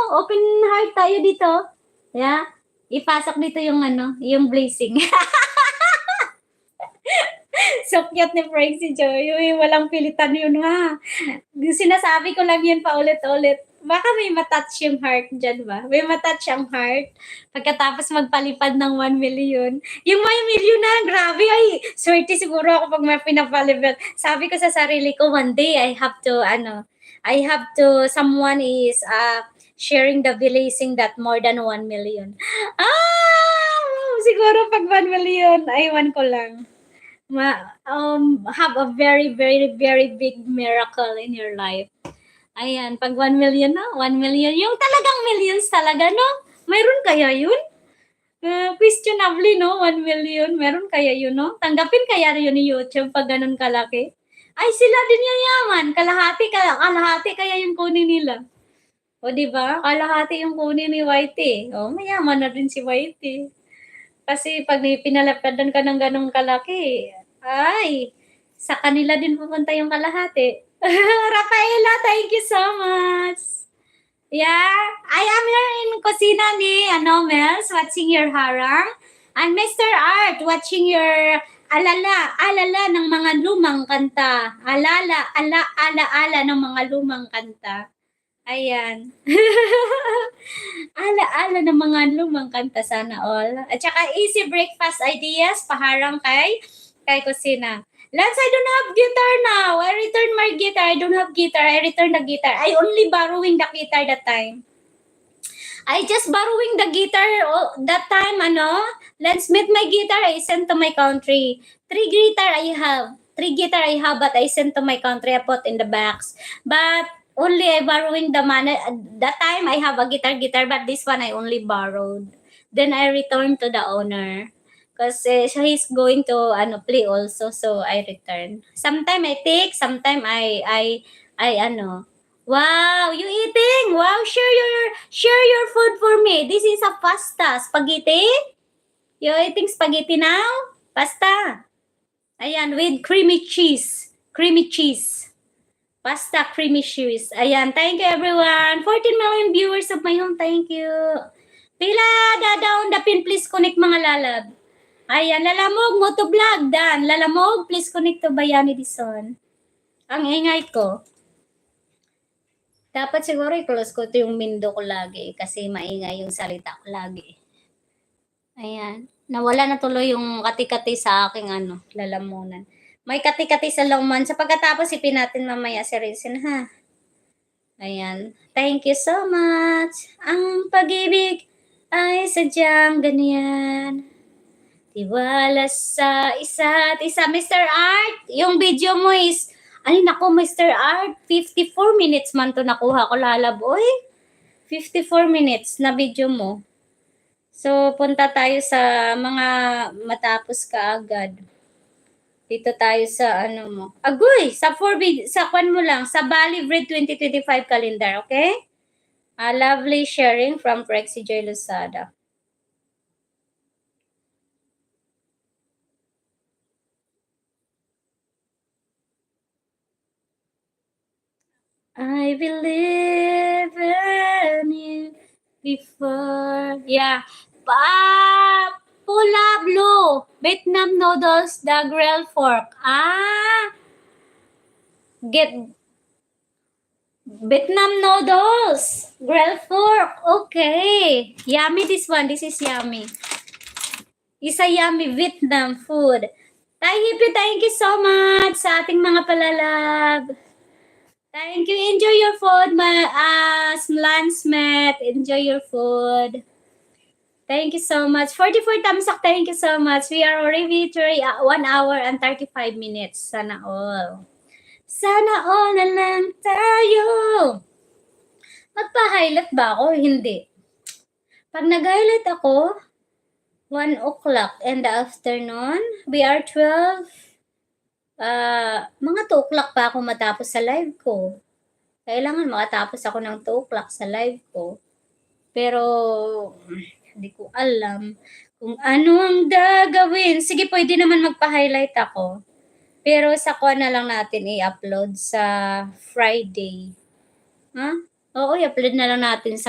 open heart tayo dito. Yeah. Ipasok dito yung yung blessing. So cute ni Frank si Joy. Uy, walang pilitan yun ha. Sinasabi ko lang yun paulit-ulit. Baka may matouch yung heart dyan ba? May matouch ang heart. Pagkatapos magpalipad ng 1 million. Yung may million na, grabe ay. Swerte siguro ako pag may pinapalipad. Sabi ko sa sarili ko, one day I have to, someone is sharing the blessing that more than 1 million. Siguro pag 1 million, aywan ko lang. Have a very, very, very big miracle in your life. Ayan, pag 1 million na, 1 million, yung talagang millions talaga, no? Mayroon kaya yun? Questionably, no? 1 million, meron kaya yun, no? Tanggapin kaya yun ni YouTube pag ganun kalaki? Ay, sila din yung yaman. Kalahati kaya yung kunin nila. O, di ba? Kalahati yung kunin ni Whitey. O, mayaman na rin si Whitey. Kasi pag pinalapadan ka ng ganong kalaki, ay, sa kanila din pupunta yung kalahati. Rafaela, thank you so much. Yeah, I am here in kusina ni Mels, watching your harang. And Mr. Art, watching your alala ng mga lumang kanta. Ala ng mga lumang kanta. Ayan. Ala ng mga lumang kanta sana all. At saka easy breakfast ideas, paharang kay kusina. Lance, I don't have guitar now. I returned my guitar. I don't have guitar. I returned the guitar. I only borrowing the guitar that time. I just borrowing the guitar that time, Let's meet my guitar. I sent to my country. 3 guitar I have, but I sent to my country. I put in the box. But only I borrowing the money. That time I have a guitar, but this one I only borrowed. Then I returned to the owner. Kasi he's going to play also, so I return. Sometime I take, sometime I wow, you eating? Wow, share your food for me. This is a pasta, spaghetti. You eating spaghetti now? Pasta. Ayan, with creamy cheese. Pasta, creamy cheese. Ayan, thank you everyone. 14 million viewers of my home, thank you. Pila, dadaon dapin, please connect mga lalab. Ayan, lalamog, motovlog, dan. Lalamog, please connect to Bayani Dison. Ang ingay ko. Dapat siguro i-close ko ito yung window ko lagi kasi maingay yung salita ko lagi. Ayan. Nawala na tuloy yung kati-kati sa aking lalamunan. May kati-kati sa lawman. Sa pagkatapos, ipin natin mamaya si Rinsin, ha? Ayan. Thank you so much. Ang pag-ibig ay sadyang ganyan. Tiwala sa isa't isa. Mr. Art, yung video mo is, ay nako Mr. Art, 54 minutes man to nakuha ko lalaboy. 54 minutes na video mo. So, punta tayo sa mga matapos ka agad. Dito tayo sa mo. Agoy, sa kwan mo lang, sa Bali Bread 2025 calendar, okay? Lovely sharing from Prexy Joy Lozada. I believe in you before. Yeah. Pula blue. Vietnam noodles, the grill fork. Get Vietnam noodles, grill fork. Okay. Yummy this one. This is yummy. Isa yummy Vietnam food. Thank you so much sa ating mga palalab. Thank you. Enjoy your food, my Lansmet. Enjoy your food. Thank you so much. 44 thumbs up. Thank you so much. We are already 1 hour and 35 minutes. Sana all. Sana all na lang tayo. Magpa-highlight ba ako? Hindi. Pag nag-highlight ako, 1 o'clock in the afternoon, we are 12. Mga 2 o'clock pa ako matapos sa live ko. Kailangan makatapos ako ng 2 o'clock sa live ko. Pero, hindi ko alam kung ano ang gagawin. Sige, pwede naman magpa-highlight ako. Pero sa na lang natin i-upload sa Friday. Oo, i-upload na lang natin sa